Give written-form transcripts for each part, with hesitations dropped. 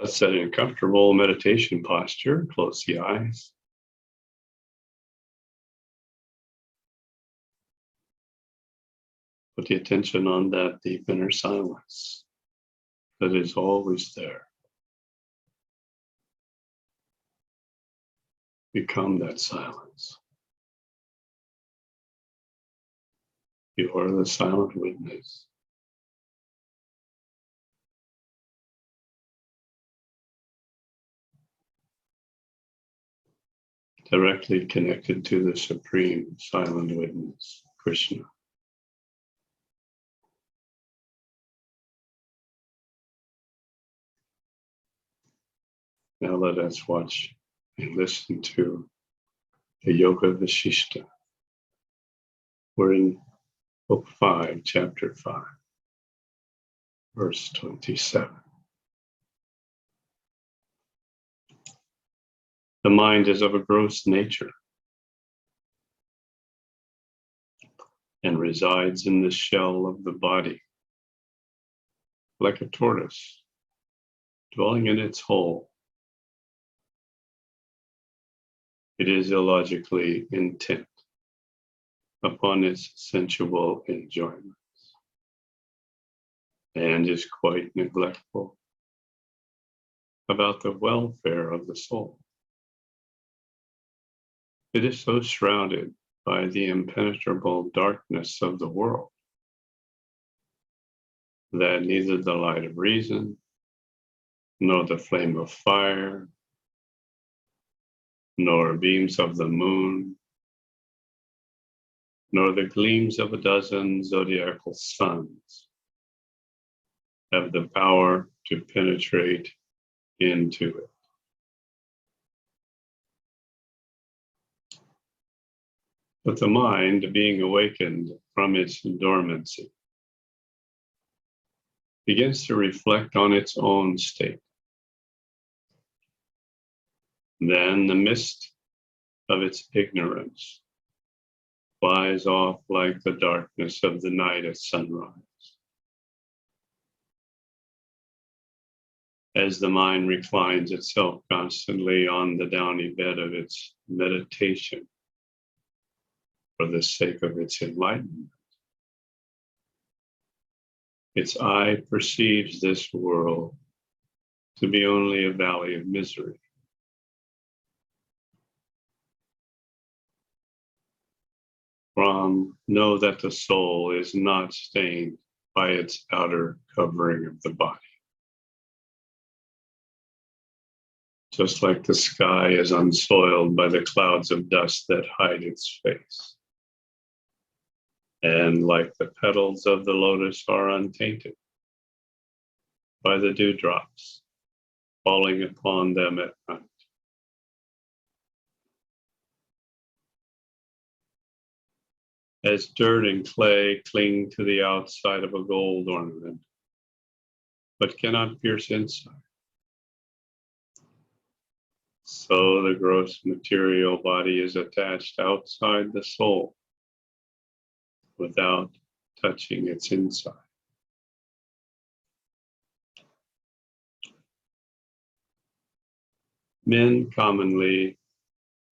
Let's set in a comfortable meditation posture. Close the eyes. Put the attention on that deep inner silence that is always there. Become that silence. You are the silent witness. Directly connected to the Supreme Silent Witness, Krishna. Now let us watch and listen to the Yoga Vashishta. We're in Book 5, Chapter 5, verse 27. The mind is of a gross nature and resides in the shell of the body, like a tortoise, dwelling in its hole. It is illogically intent upon its sensual enjoyments and is quite neglectful about the welfare of the soul. It is so shrouded by the impenetrable darkness of the world that neither the light of reason, nor the flame of fire, nor beams of the moon, nor the gleams of a dozen zodiacal suns have the power to penetrate into it. But the mind, being awakened from its dormancy, begins to reflect on its own state. Then the mist of its ignorance flies off like the darkness of the night at sunrise. As the mind reclines itself constantly on the downy bed of its meditation for the sake of its enlightenment, its eye perceives this world to be only a valley of misery. Know that the soul is not stained by its outer covering of the body. Just like the sky is unsoiled by the clouds of dust that hide its face. And like the petals of the lotus are untainted by the dewdrops falling upon them at night. As dirt and clay cling to the outside of a gold ornament, but cannot pierce inside, so the gross material body is attached outside the soul without touching its inside. Men commonly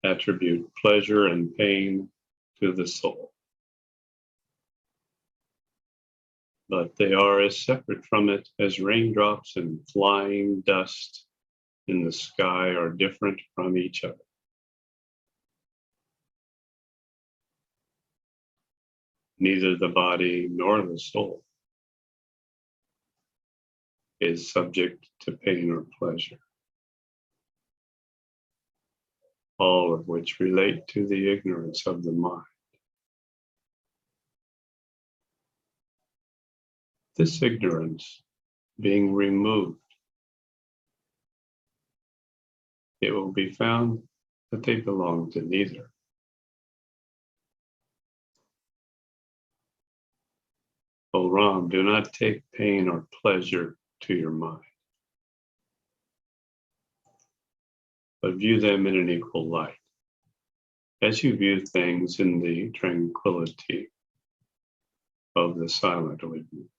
attribute pleasure and pain to the soul, but they are as separate from it as raindrops and flying dust in the sky are different from each other. Neither the body nor the soul is subject to pain or pleasure, all of which relate to the ignorance of the mind. This ignorance being removed, it will be found that they belong to neither. O Ram, do not take pain or pleasure to your mind, but view them in an equal light, as you view things in the tranquility of the silent witness.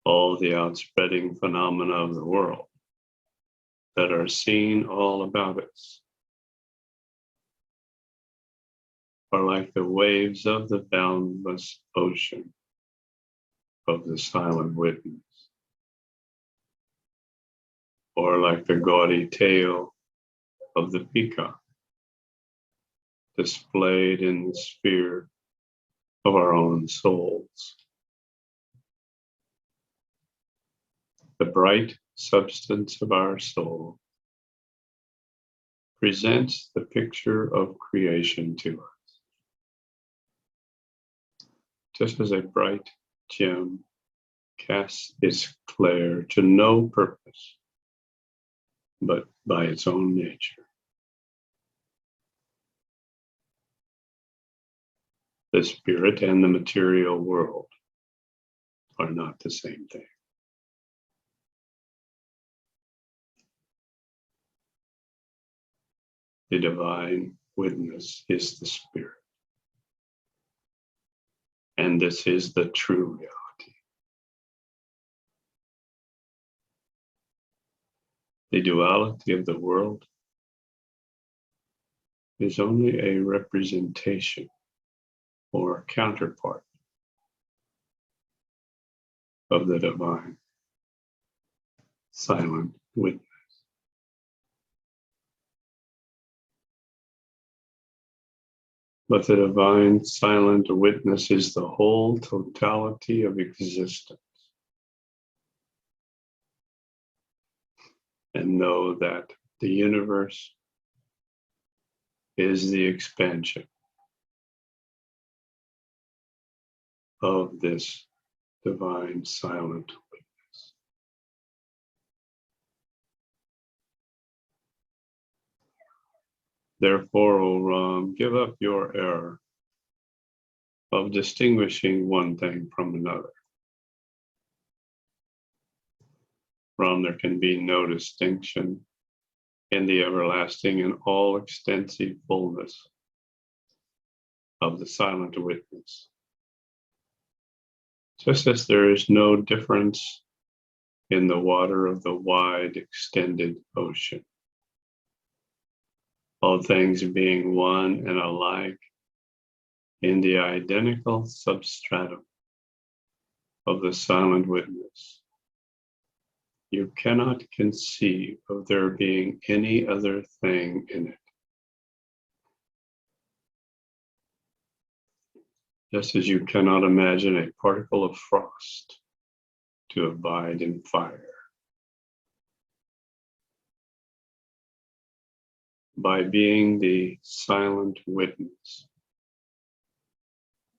all the outspreading phenomena of the world that are seen all about us are like the waves of the boundless ocean of the silent witness, or like the gaudy tail of the peacock displayed in the sphere of our own souls. The bright substance of our soul presents the picture of creation to us, just as a bright gem casts its glare to no purpose but by its own nature. The spirit and the material world are not the same thing. The divine witness is the spirit, and this is the true reality. The duality of the world is only a representation or counterpart of the divine silent witness. But the divine silent witness is the whole totality of existence. And know that the universe is the expansion of this divine silent witness. Therefore, O Ram, give up your error of distinguishing one thing from another. Ram, there can be no distinction in the everlasting and all extensive fullness of the silent witness. Just as there is no difference in the water of the wide extended ocean, all things being one and alike in the identical substratum of the silent witness, you cannot conceive of there being any other thing in it. Just as you cannot imagine a particle of frost to abide in fire. By being the silent witness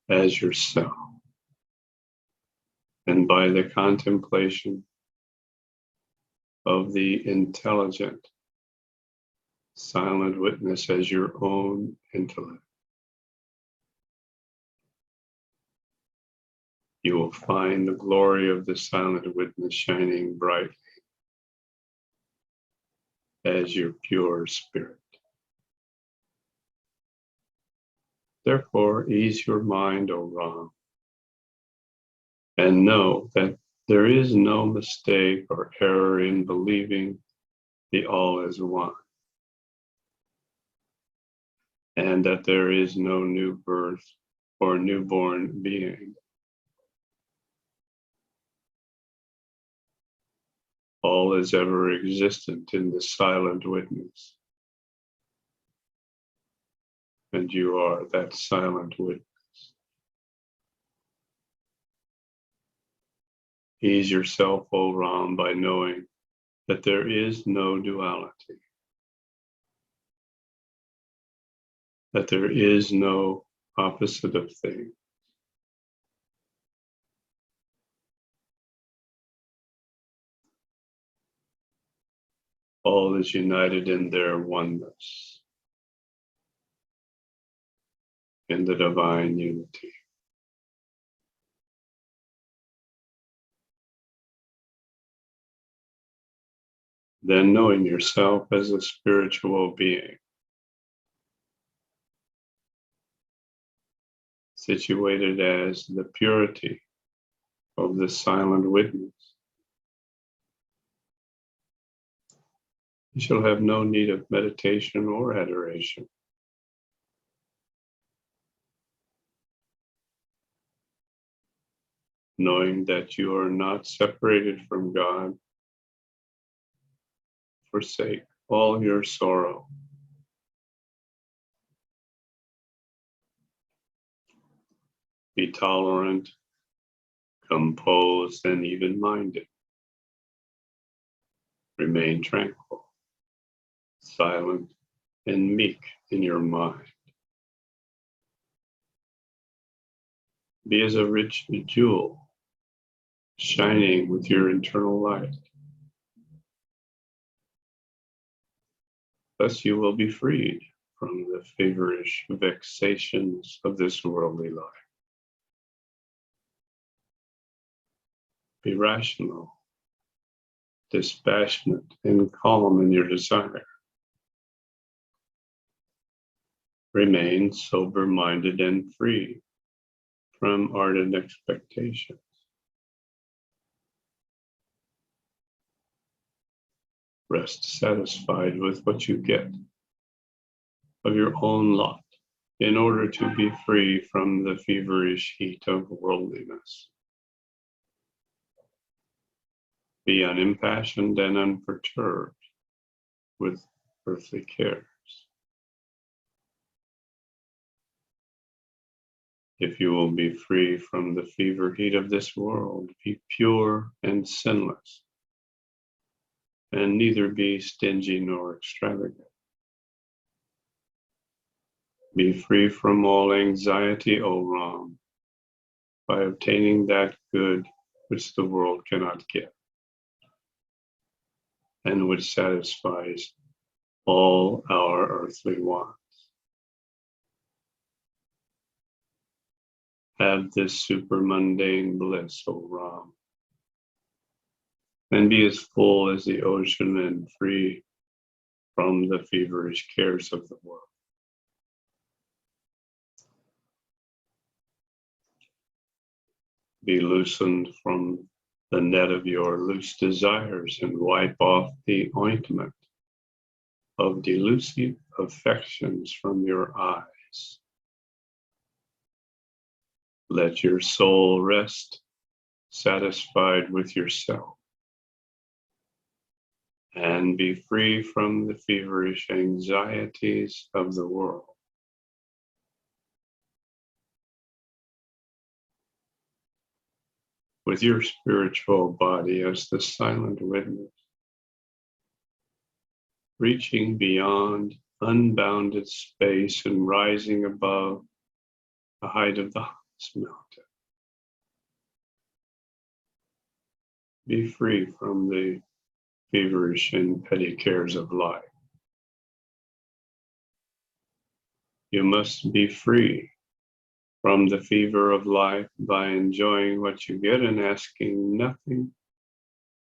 as yourself, and by the contemplation of the intelligent silent witness as your own intellect, you will find the glory of the silent witness shining brightly as your pure spirit. Therefore, ease your mind, O Ram, and know that there is no mistake or error in believing the all is one, and that there is no new birth or newborn being. All is ever existent in the silent witness, and you are that silent witness. Ease yourself, O Ram, by knowing that there is no duality, that there is no opposite of things. All is united in their oneness, in the divine unity. Then, knowing yourself as a spiritual being, situated as the purity of the silent witness. You shall have no need of meditation or adoration. Knowing that you are not separated from God, forsake all your sorrow. Be tolerant, composed, and even-minded. Remain tranquil, silent, and meek in your mind. Be as a rich jewel, shining with your internal light. Thus you will be freed from the feverish vexations of this worldly life. Be rational, dispassionate, and calm in your desire. Remain sober-minded and free from ardent expectations. Rest satisfied with what you get of your own lot in order to be free from the feverish heat of worldliness. Be unimpassioned and unperturbed with earthly cares. If you will be free from the fever heat of this world, be pure and sinless, and neither be stingy nor extravagant. Be free from all anxiety, O Ram, by obtaining that good which the world cannot give, and which satisfies all our earthly wants. Have this supermundane bliss, O Ram, and be as full as the ocean and free from the feverish cares of the world. Be loosened from the net of your loose desires and wipe off the ointment of delusive affections from your eyes. Let your soul rest satisfied with yourself and be free from the feverish anxieties of the world. With your spiritual body as the silent witness, reaching beyond unbounded space and rising above the height of the highest mountain. Be free from the feverish and petty cares of life. You must be free from the fever of life by enjoying what you get and asking nothing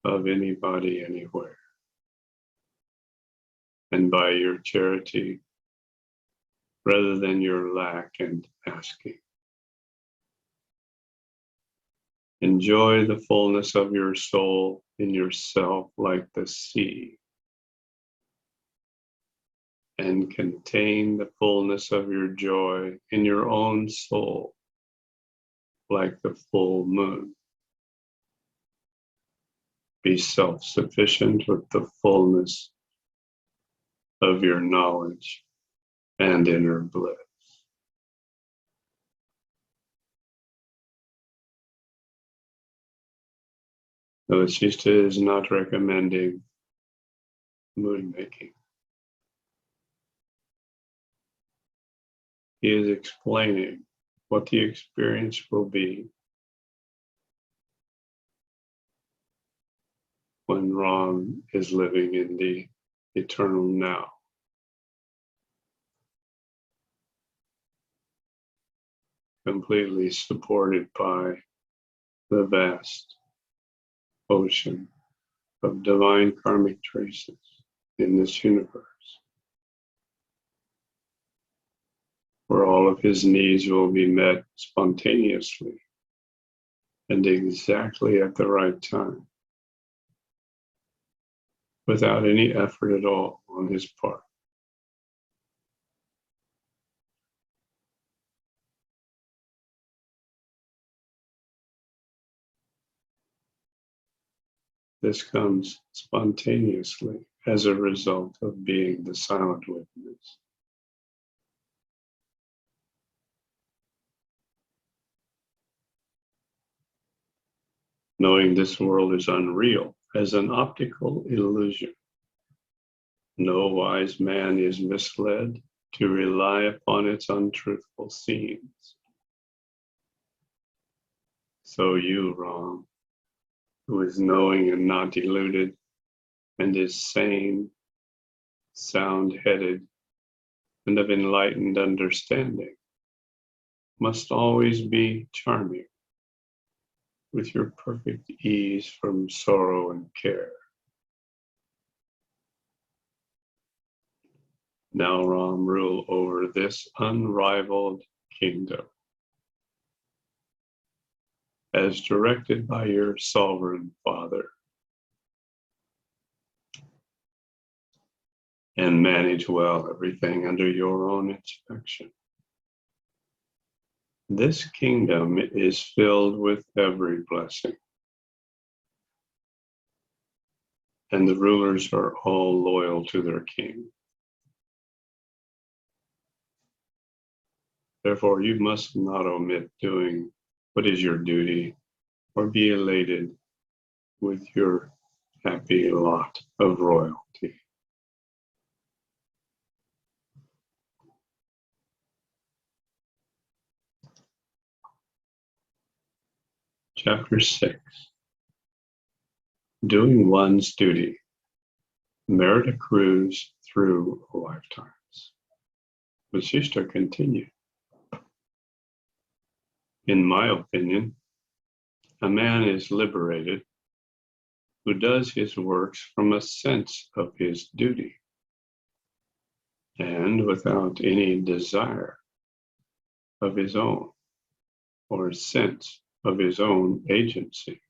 of anybody anywhere. And by your charity, rather than your lack and asking. Enjoy the fullness of your soul in yourself like the sea, and contain the fullness of your joy in your own soul like the full moon. Be self-sufficient with the fullness of your knowledge and inner bliss. The Vasishtha is not recommending mood making. He is explaining what the experience will be when Ram is living in the eternal now. Completely supported by the vast ocean of divine karmic traces in this universe, where all of his needs will be met spontaneously and exactly at the right time, without any effort at all on his part. This comes spontaneously as a result of being the silent witness. Knowing this world is unreal as an optical illusion. No wise man is misled to rely upon its untruthful scenes. So you, Ram, who is knowing and not deluded, and is sane, sound-headed, and of enlightened understanding, must always be charming, with your perfect ease from sorrow and care. Now, Ram, rule over this unrivaled kingdom, as directed by your sovereign Father, and manage well everything under your own inspection. This kingdom is filled with every blessing, and the rulers are all loyal to their king. Therefore, you must not omit doing what is your duty, or be elated with your happy lot of royalty. Chapter 6. Doing one's duty. Merit accrues through lifetimes. Vasishtha continued. In my opinion, a man is liberated who does his works from a sense of his duty and without any desire of his own or sense of his own agency.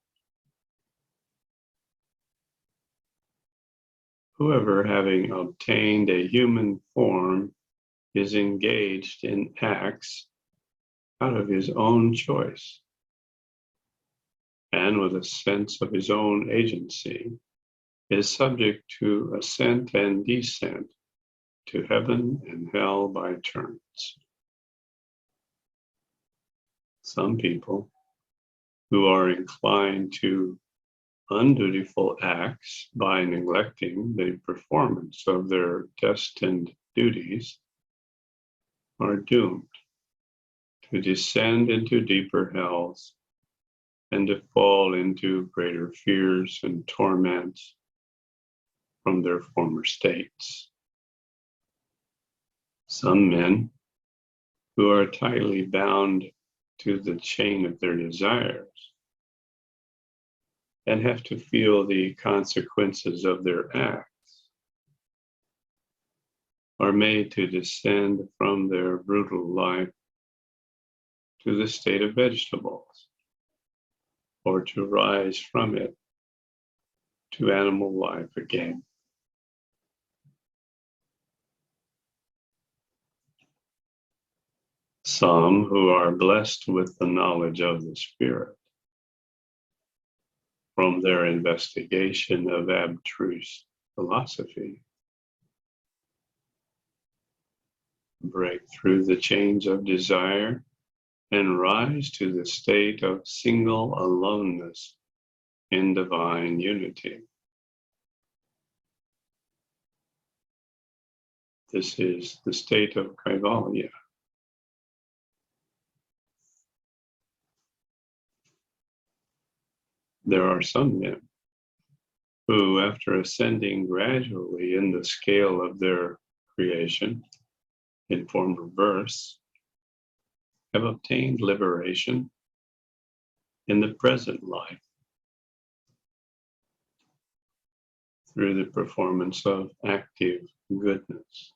Whoever, having obtained a human form, is engaged in acts out of his own choice and with a sense of his own agency, is subject to ascent and descent to heaven and hell by turns. Some people who are inclined to undutiful acts by neglecting the performance of their destined duties are doomed to descend into deeper hells and to fall into greater fears and torments from their former states. Some men who are tightly bound to the chain of their desires and have to feel the consequences of their acts are made to descend from their brutal life to the state of vegetables, or to rise from it to animal life again. Some who are blessed with the knowledge of the Spirit from their investigation of abstruse philosophy break through the chains of desire and rise to the state of single aloneness in divine unity. This is the state of Kaivalya. There are some men who, after ascending gradually in the scale of their creation in form of verse, have obtained liberation in the present life through the performance of active goodness.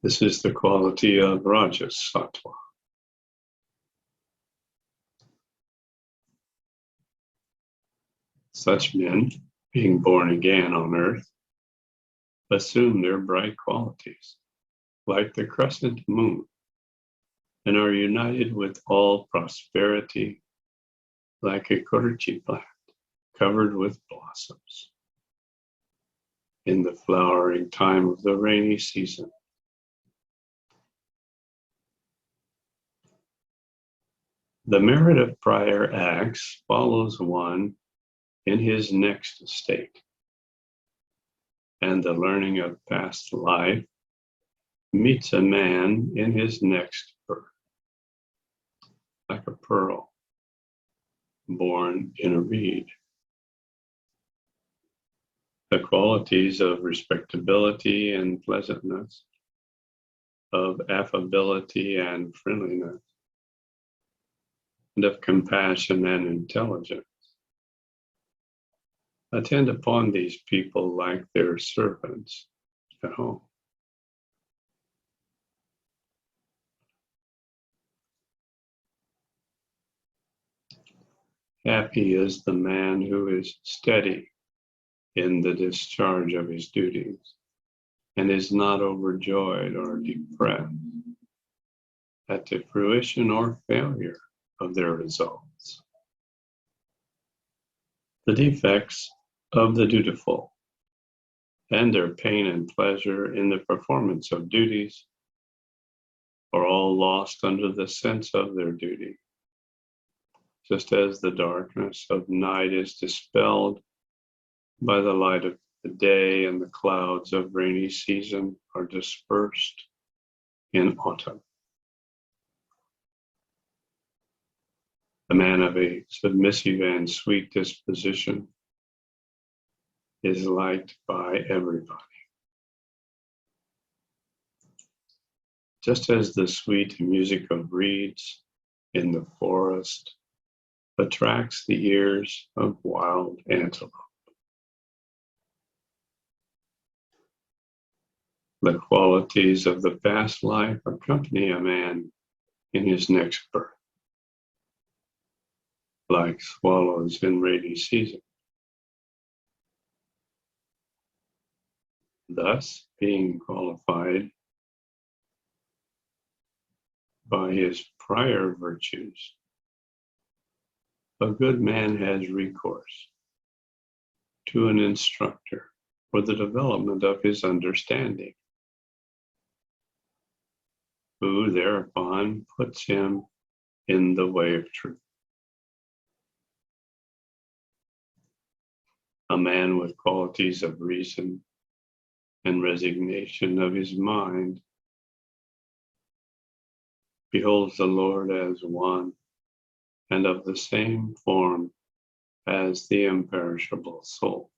This is the quality of Rajas Sattva. Such men, being born again on earth, assume their bright qualities, like the crescent moon, and are united with all prosperity, like a kerchief plant covered with blossoms in the flowering time of the rainy season. The merit of prior acts follows one in his next state, and the learning of past life meets a man in his next birth, like a pearl born in a reed. The qualities of respectability and pleasantness, of affability and friendliness, and of compassion and intelligence attend upon these people like their servants at home. Happy is the man who is steady in the discharge of his duties and is not overjoyed or depressed at the fruition or failure of their results. The defects of the dutiful and their pain and pleasure in the performance of duties are all lost under the sense of their duty, just as the darkness of night is dispelled by the light of the day and the clouds of rainy season are dispersed in autumn. The man of a submissive and sweet disposition is liked by everybody. Just as the sweet music of reeds in the forest attracts the ears of wild antelope. The qualities of the past life accompany a man in his next birth, like swallows in rainy season. Thus, being qualified by his prior virtues, a good man has recourse to an instructor for the development of his understanding, who thereupon puts him in the way of truth. A man with qualities of reason and resignation of his mind beholds the Lord as one and of the same form as the imperishable soul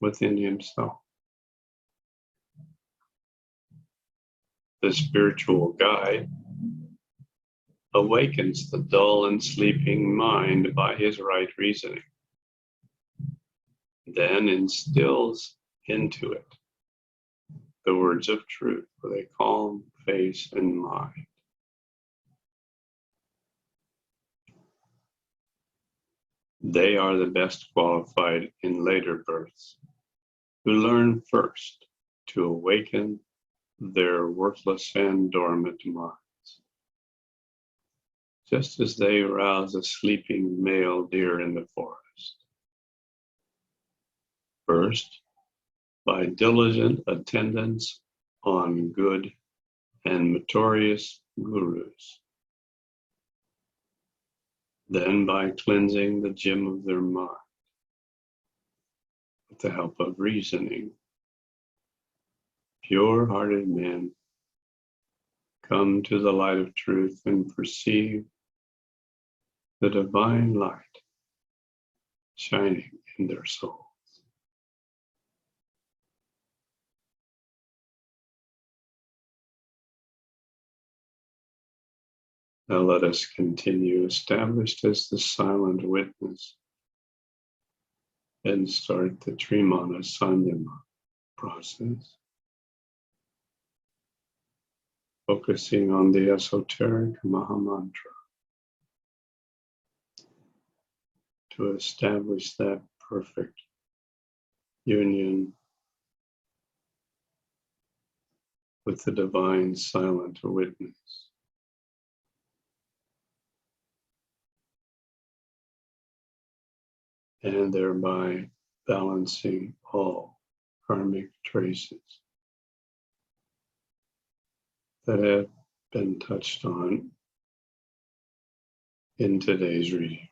within himself. The spiritual guide awakens the dull and sleeping mind by his right reasoning, then instills into it the words of truth with a calm face and mind. They are the best qualified in later births, who learn first to awaken their worthless and dormant minds, just as they rouse a sleeping male deer in the forest. First, by diligent attendance on good and meritorious gurus. Then by cleansing the gym of their mind with the help of reasoning. Pure-hearted men come to the light of truth and perceive the divine light shining in their souls. Now let us continue, established as the silent witness, and start the Trimana Sanyama process, focusing on the esoteric Mahamantra to establish that perfect union with the divine silent witness. And thereby balancing all karmic traces that have been touched on in today's reading.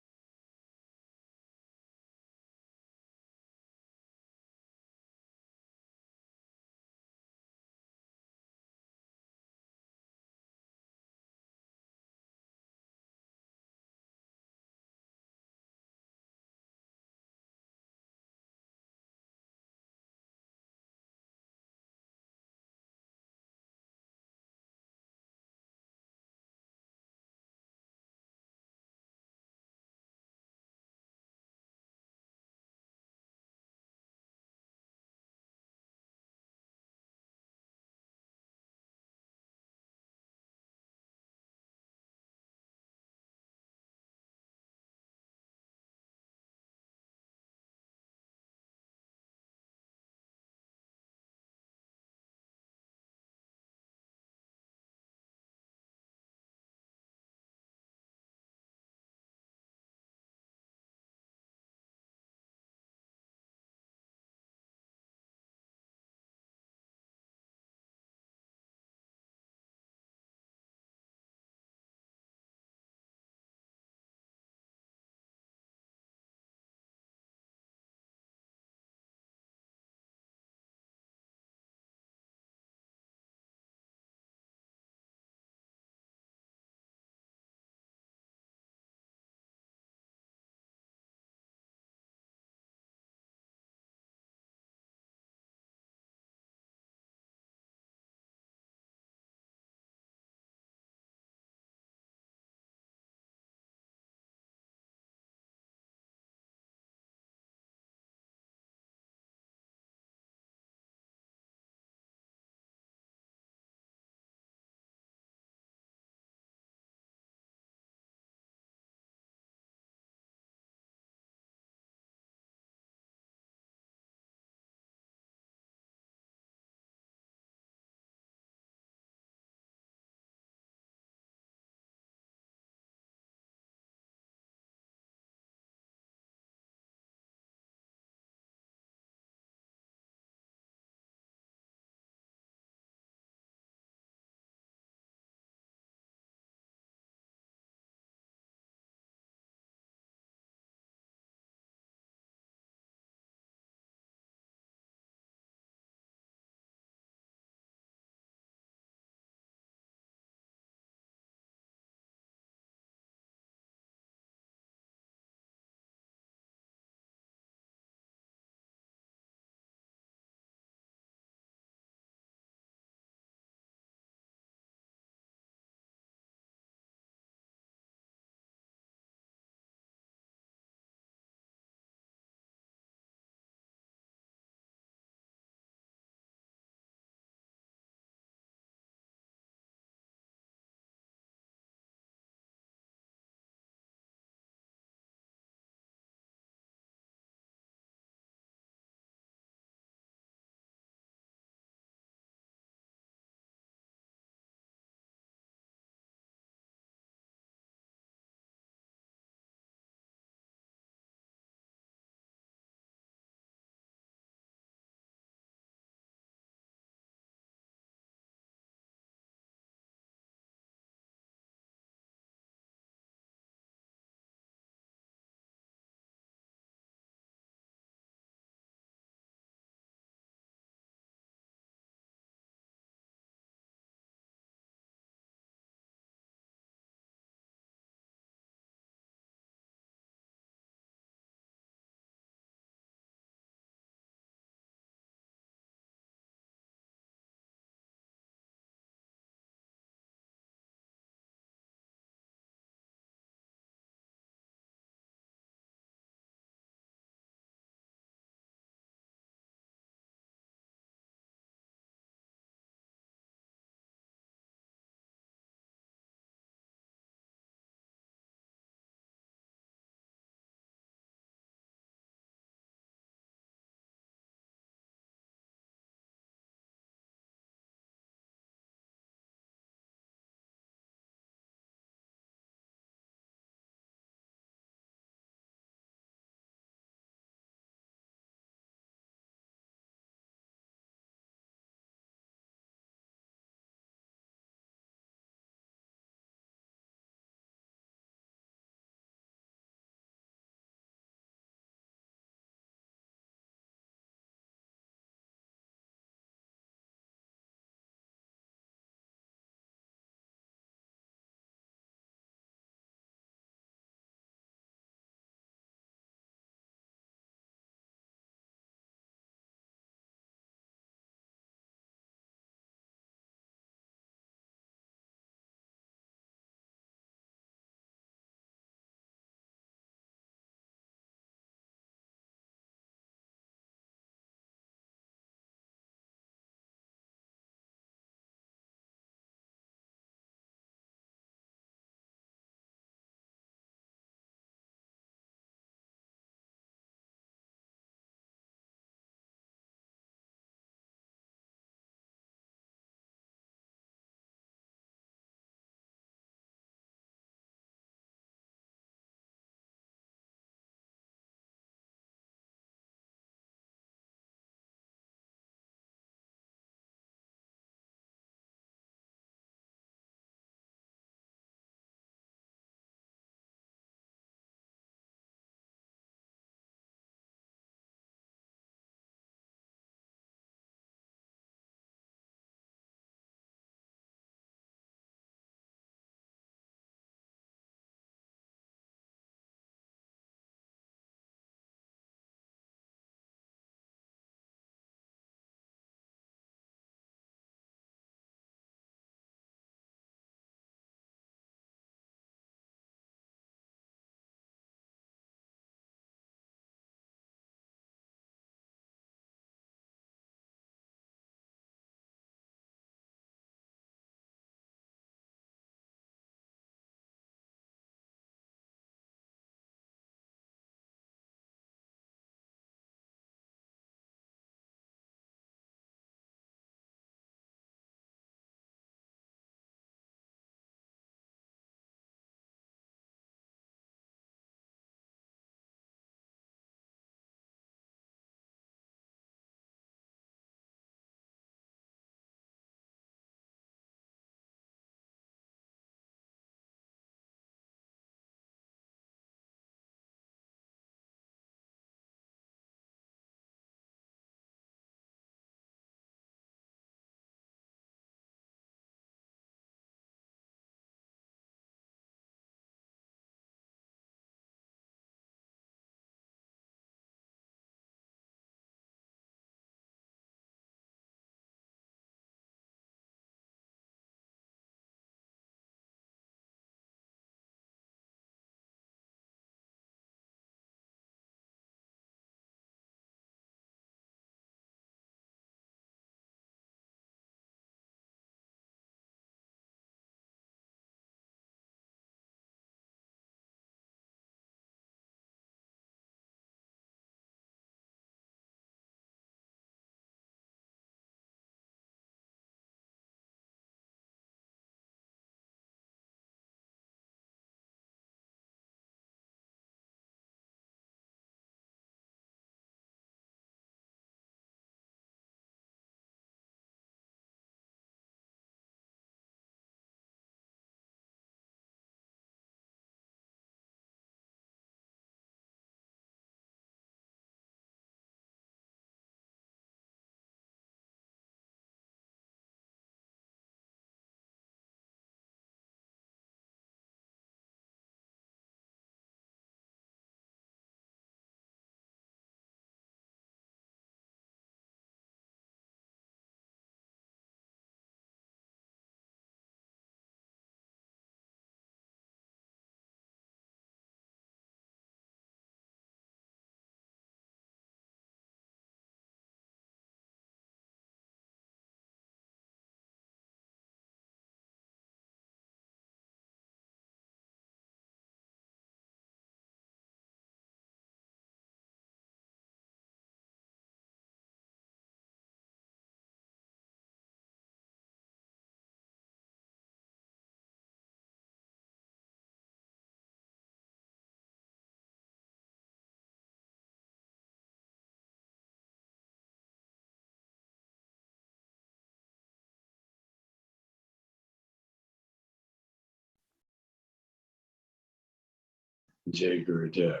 Jai Gurudev.